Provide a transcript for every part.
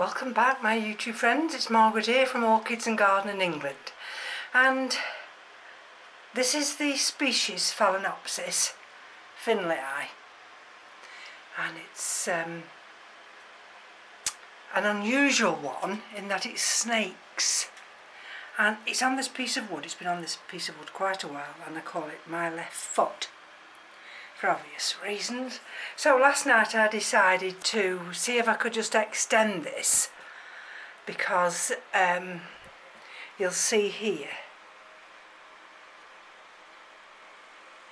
Welcome back my YouTube friends, it's Margaret here from Orchids and Garden in England, and this is the species Phalaenopsis Finley Eye, and it's an unusual one in that it snakes, and it's on this piece of wood. It's been on this piece of wood quite a while, and I call it my left foot for obvious reasons. So last night I decided to see if I could just extend this, because you'll see here,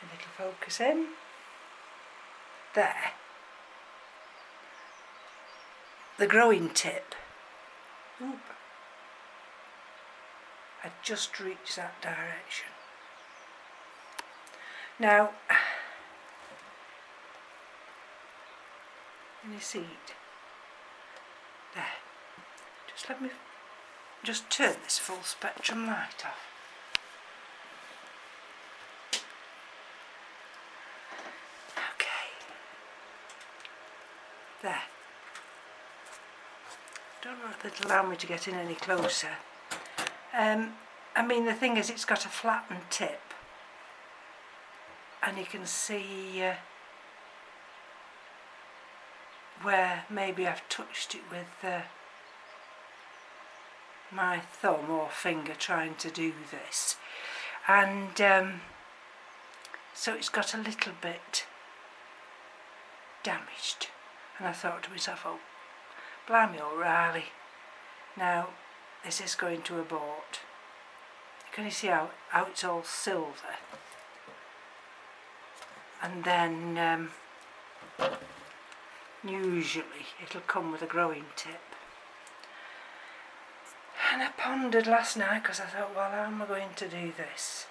if it'll focus in, there, the growing tip, I just reached that direction. Now, can you see it? There. Just let me just turn this full spectrum light off. Okay. There. Don't know if it'll allow me to get in any closer. I mean, the thing is, it's got a flattened tip, and you can see where maybe I've touched it with my thumb or finger trying to do this, and so it's got a little bit damaged, and I thought to myself, oh blimey O'Reilly, now this is going to abort. Can you see how it's all silver, and then usually it'll come with a growing tip. And I pondered last night, because I thought, well, how am I going to do this?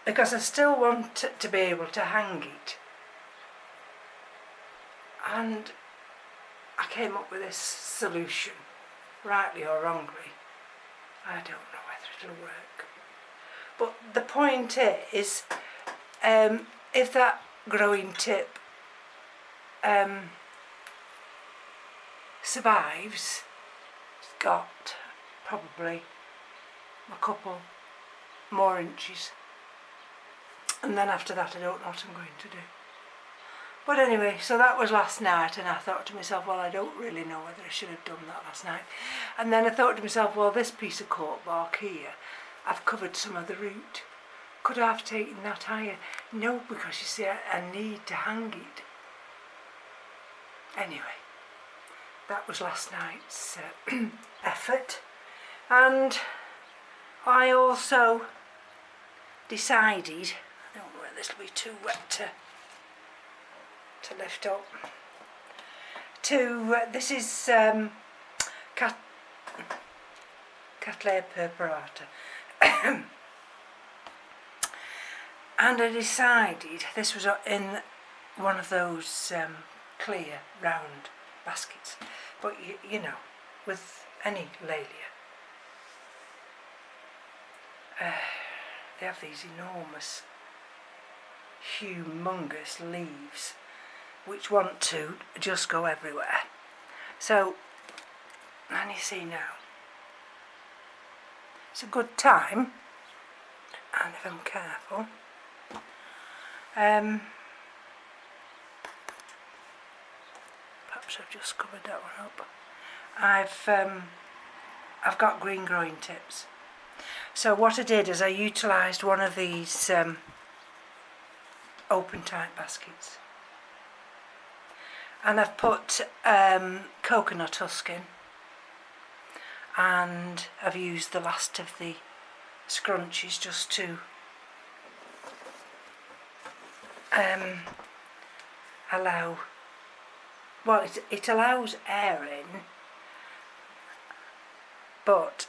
Because I still want to be able to hang it. And I came up with this solution, rightly or wrongly. I don't know whether it'll work. But the point is, if that growing tip survives, it's got probably a couple more inches, and then after that I don't know what I'm going to do. But anyway, so that was last night, and I thought to myself, well, I don't really know whether I should have done that last night. And then I thought to myself, well, this piece of cork bark here, I've covered some of the root. Could I have taken that higher? No, because you see, I need to hang it. Anyway, that was last night's effort, and I also decided, I don't know whether this will be too wet to lift up, this is Cattleya purpurata, and I decided, this was in one of those clear round baskets, but you know, with any Laelia, they have these enormous, humongous leaves which want to just go everywhere. So, and you see now, it's a good time, and if I'm careful, perhaps I've just covered that one up. I've got green growing tips. So what I did is I utilised one of these open type baskets, and I've put coconut husk in, and I've used the last of the scrunchies just to allow, well, it allows air in, but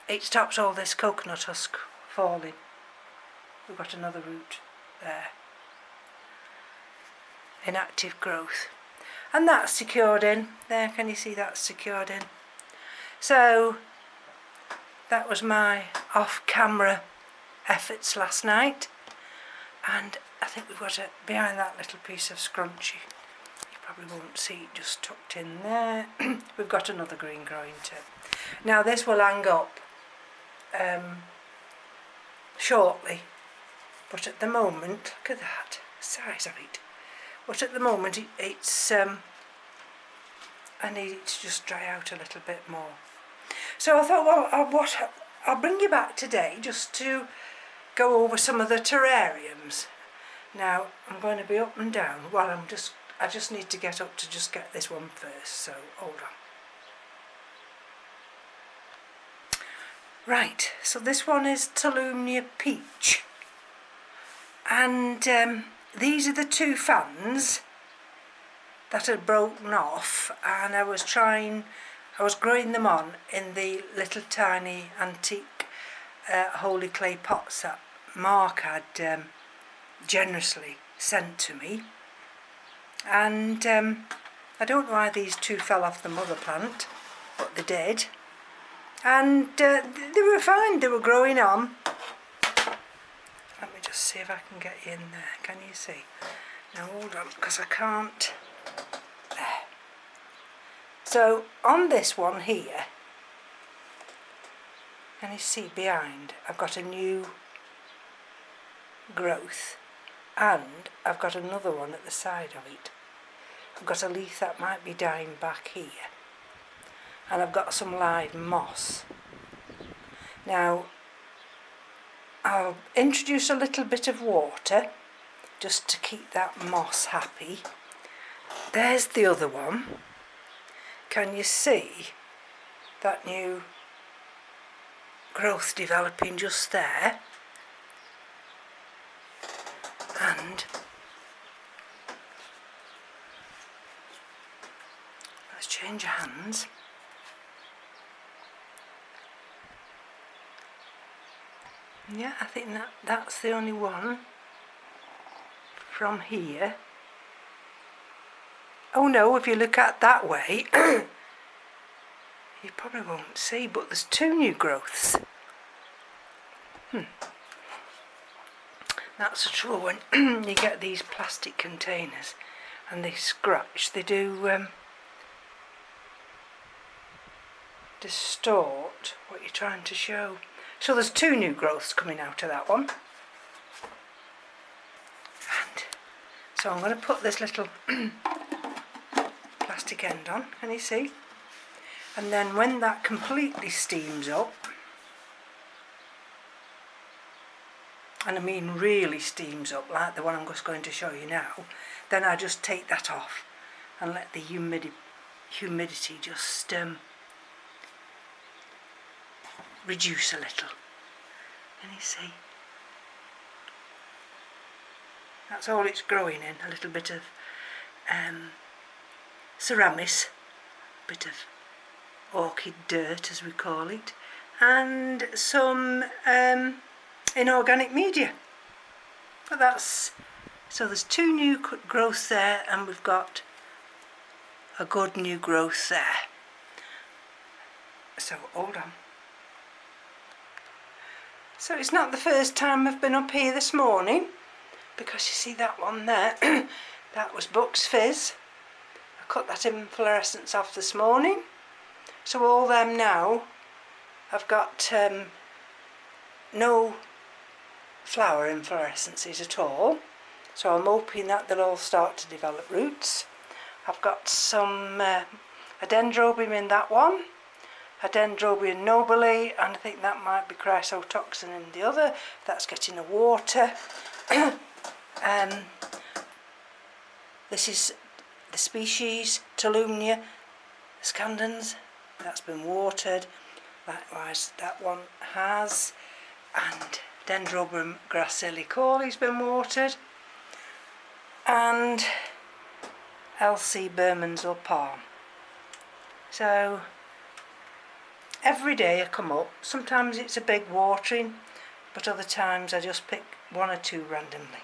it stops all this coconut husk falling. We've got another root there in active growth, and that's secured in there. Can you see that's secured in? So that was my off-camera efforts last night, and I think we've got it behind that little piece of scrunchie. You probably won't see it just tucked in there. We've got another green growing too. Now this will hang up shortly, but at the moment, look at that size of it. But at the moment it's I need it to just dry out a little bit more. So I thought, well, I'll bring you back today just to go over some of the terrariums. Now I'm going to be up and down. Well, I just need to get up to just get this one first. So hold on. Right. So this one is Tulumia Peach, and these are the two fans that had broken off, and I was growing them on in the little tiny antique holy clay pots that Mark had generously sent to me, and I don't know why these two fell off the mother plant, but they did, and they were fine, they were growing on. Let me just see if I can get you in there. Can you see? Now hold on, because I can't. There. So on this one here, can you see behind, I've got a new growth, and I've got another one at the side of it. I've got a leaf that might be dying back here, and I've got some live moss. Now I'll introduce a little bit of water just to keep that moss happy. There's the other one. Can you see that new growth developing just there? And let's change hands. Yeah, I think that's the only one from here. Oh no, if you look at that way, you probably won't see, but there's two new growths. That's the trouble when you get these plastic containers and they scratch, they do distort what you're trying to show. So there's two new growths coming out of that one. And so I'm going to put this little plastic end on, can you see? And then when that completely steams up, and I mean really steams up, like the one I'm just going to show you now, then I just take that off and let the humidity just reduce a little. Can you see? That's all it's growing in, a little bit of ceramis, bit of orchid dirt as we call it, and some inorganic media. But that's, so there's two new growths there, and we've got a good new growth there. So hold on. So it's not the first time I've been up here this morning, because you see that one there, that was Bucks Fizz. I cut that inflorescence off this morning. So all them now, I've got no flower inflorescences at all. So I'm hoping that they'll all start to develop roots. I've got some a Dendrobium in that one, a Dendrobium nobile, and I think that might be chrysotoxin in the other. That's getting a water. This is the species Tulumia scandens. That's been watered. Likewise, that one has. And Dendrobium gracilicole's been watered. And LC Bermondsey palm. So every day I come up, sometimes it's a big watering, but other times I just pick one or two randomly.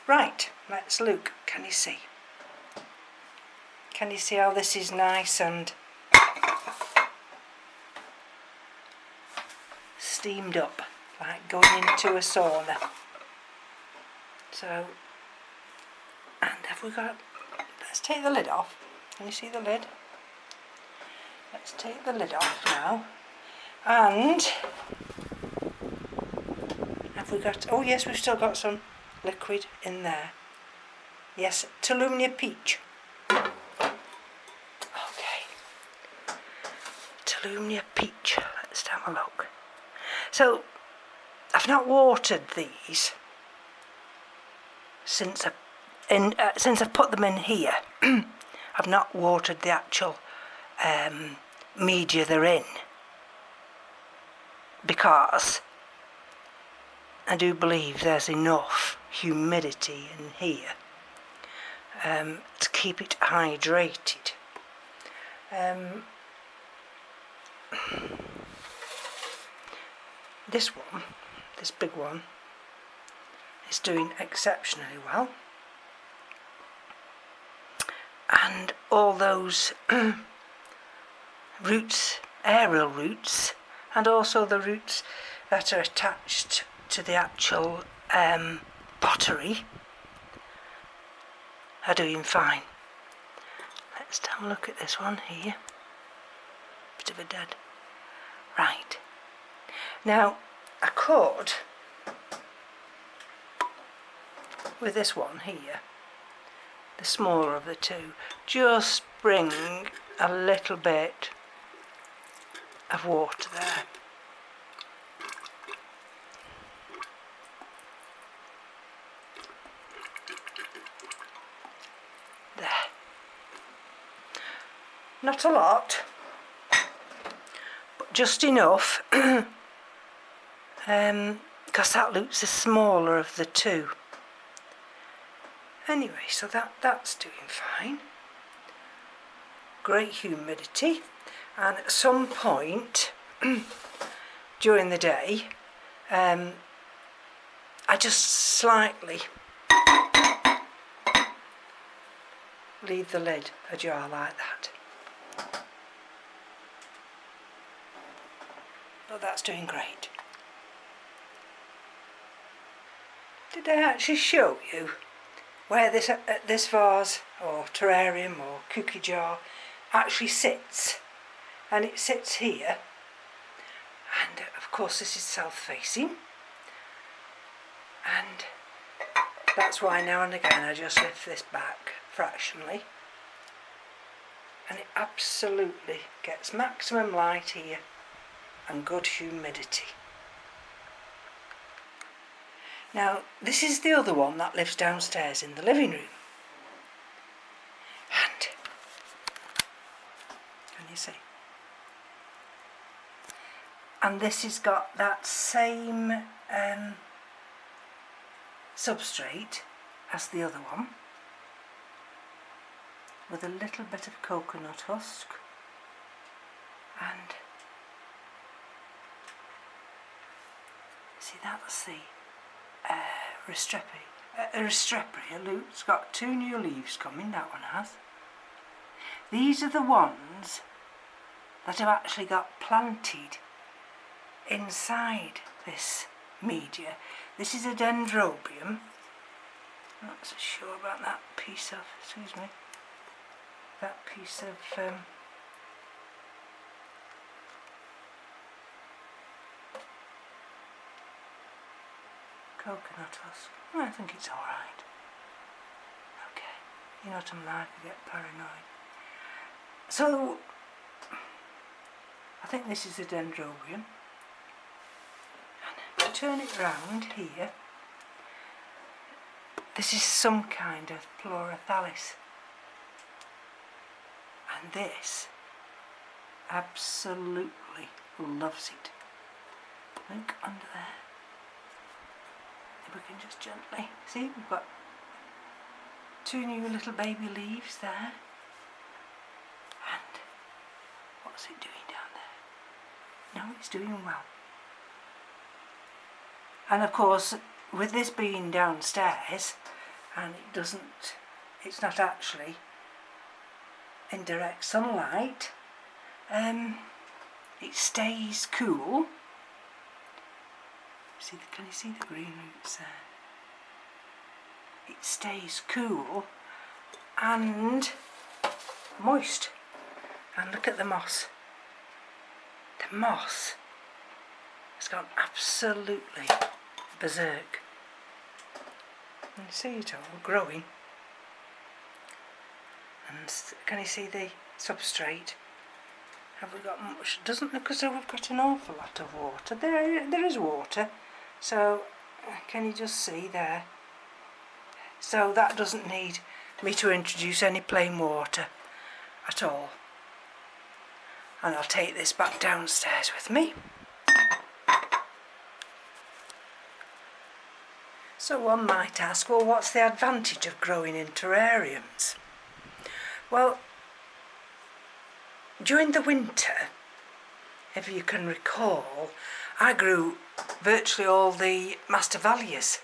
Right, let's look. Can you see? Can you see how this is nice and steamed up, like going into a sauna? So, and have we got, let's take the lid off. Can you see the lid? Let's take the lid off now. And have we got, oh yes, we've still got some liquid in there. Yes, Tulumia Peach. Okay. Tulumia Peach. Let's have a look. So, I've not watered these since I've put them in here. I've not watered the actual media they're in, because I do believe there's enough humidity in here to keep it hydrated. This one, this big one, is doing exceptionally well, and all those roots, aerial roots, and also the roots that are attached to the actual pottery are doing fine. Let's have a look at this one here. Bit of a dead. Right. Now, I could, with this one here, the smaller of the two, just bring a little bit of water there. There. Not a lot, but just enough, because that looks the smaller of the two. Anyway, so that's doing fine. Great humidity, and at some point during the day, I just slightly leave the lid ajar like that. But that's doing great. Did I actually show you where this vase or terrarium or cookie jar actually sits? And it sits here, and of course this is south-facing, and that's why now and again I just lift this back fractionally, and it absolutely gets maximum light here and good humidity. Now, this is the other one that lives downstairs in the living room. And, can you see? And this has got that same substrate as the other one, with a little bit of coconut husk, and see, that's the Restrepi. It's got 2 new leaves coming, that one has. These are the ones that have actually got planted inside this media. This is a Dendrobium. I'm not so sure about that piece of, excuse me, that piece of coconut husk. I think it's alright. Okay, you know what I'm like, I get paranoid. So, I think this is a Dendrobium. And to turn it round here, this is some kind of purpurata. And this absolutely loves it. Look under there. If we can just gently, see, we've got 2 new little baby leaves there. And what's it doing down there? No, it's doing well. And of course, with this being downstairs, and it's not actually in direct sunlight, it stays cool. See, can you see the green roots there? It stays cool, and moist. And look at the moss. The moss has gone absolutely berserk. You can see it all growing. And can you see the substrate? Have we got much? Doesn't look as though we've got an awful lot of water. There is water, so can you just see there? So that doesn't need me to introduce any plain water at all. And I'll take this back downstairs with me. So one might ask, well, what's the advantage of growing in terrariums? Well, during the winter, if you can recall, I grew virtually all the Masdevallias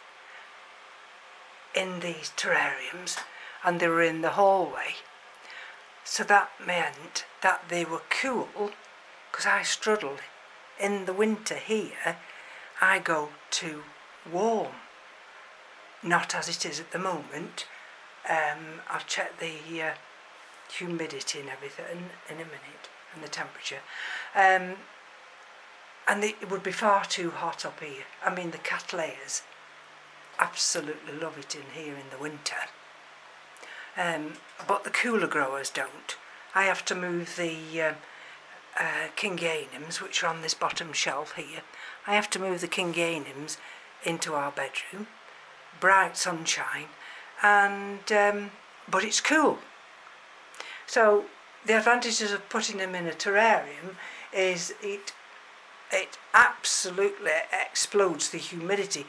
in these terrariums, and they were in the hallway. So that meant that they were cool, because I struggled. In the winter here, I go to warm, not as it is at the moment. I'll check the humidity and everything in a minute, and the temperature, and it would be far too hot up here. I mean, the Cattleyas absolutely love it in here in the winter, but the cooler growers don't. I have to move the Kingianums, which are on this bottom shelf here. I have to move the Kingianums into our bedroom, bright sunshine, and but it's cool. So the advantages of putting them in a terrarium is it absolutely explodes the humidity.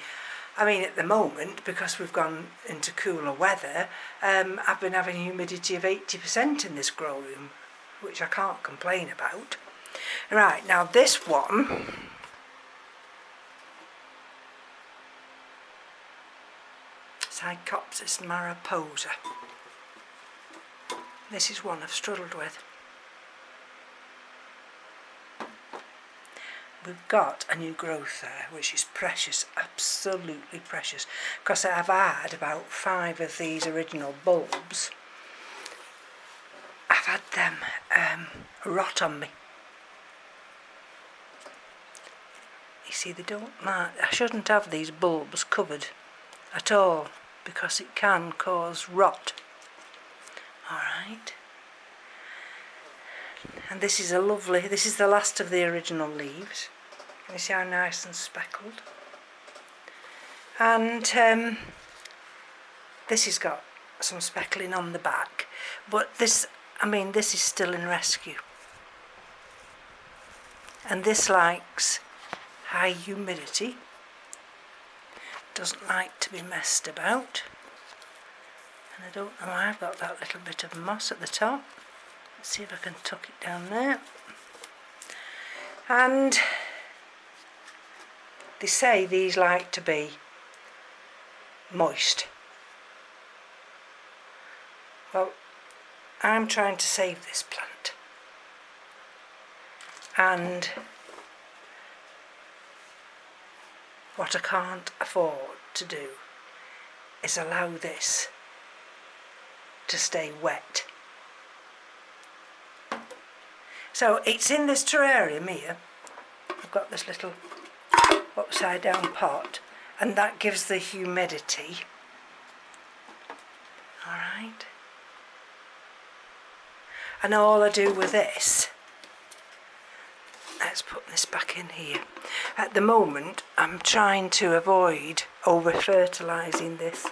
I mean, at the moment, because we've gone into cooler weather, I've been having a humidity of 80% in this grow room, which I can't complain about. Right, now this one, Psychopsis Mariposa. This is one I've struggled with. We've got a new growth there, which is precious, absolutely precious, because I've had about 5 of these original bulbs. I've had them rot on me. You see, they don't like, I shouldn't have these bulbs covered at all, because it can cause rot. Alright, and this is this is the last of the original leaves. Can you see how nice and speckled? And this has got some speckling on the back, but this, I mean, this is still in rescue. And this likes high humidity, doesn't like to be messed about. And I don't know why I've got that little bit of moss at the top. Let's see if I can tuck it down there. And they say these like to be moist. Well, I'm trying to save this plant. And what I can't afford to do is allow this to stay wet. So it's in this terrarium here. I've got this little upside down pot, and that gives the humidity. Alright. And all I do with this, let's put this back in here. At the moment I'm trying to avoid over fertilising this.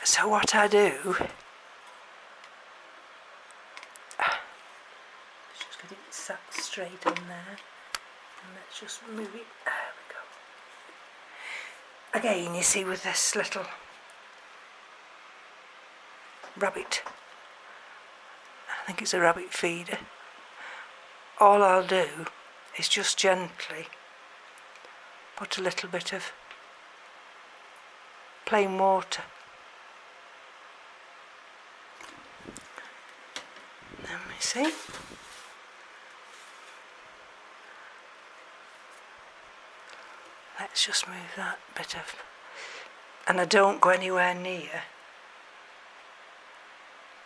So what I do, let's just get it sat straight on there, and let's just move it, there we go. Again, you see, with this little rabbit, I think it's a rabbit feeder, all I'll do is just gently put a little bit of plain water. Let me see. Let Let's just move that bit of, and I don't go anywhere near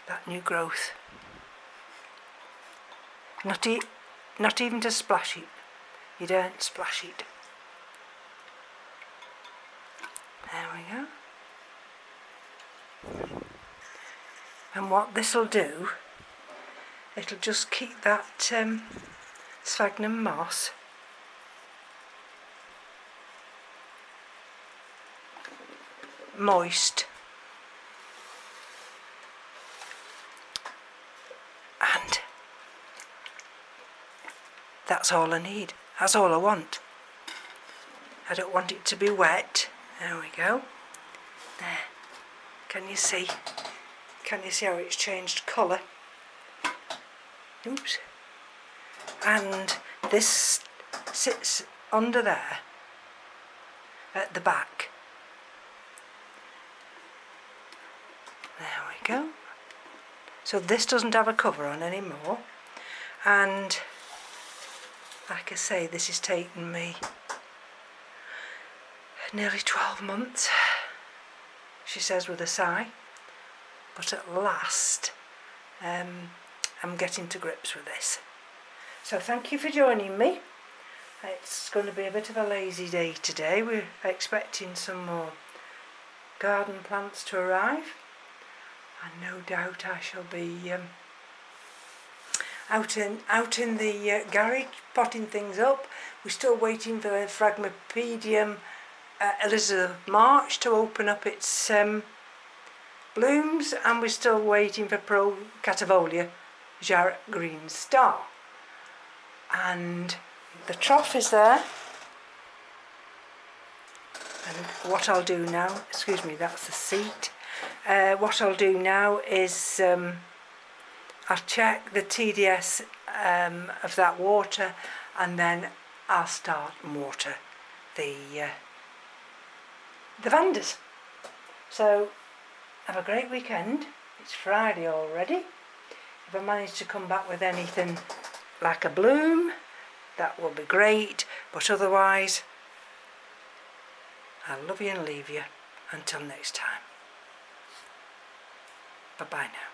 that new growth. Not even to splash it. You don't splash it. There we go. And what this will do, it'll just keep that sphagnum moss moist, and that's all I need. That's all I want. I don't want it to be wet. There we go. There. Can you see? Can you see how it's changed colour? Oops. And this sits under there at the back. There we go. So this doesn't have a cover on anymore, and like I say, this has taken me nearly 12 months, she says with a sigh, but at last I'm getting to grips with this. So thank you for joining me. It's going to be a bit of a lazy day today. We're expecting some more garden plants to arrive, and no doubt I shall be out in the garage potting things up. We're still waiting for the Phalaenopsis Elizabeth March to open up its blooms, and we're still waiting for Cattleya Jarrett Green Star. And the trough is there, and what I'll do now, excuse me, that's the seat. What I'll do now is I'll check the TDS of that water, and then I'll start and water the Vandas. So have a great weekend. It's Friday already. If I manage to come back with anything like a bloom, that will be great, but otherwise I'll love you and leave you until next time. Bye bye now.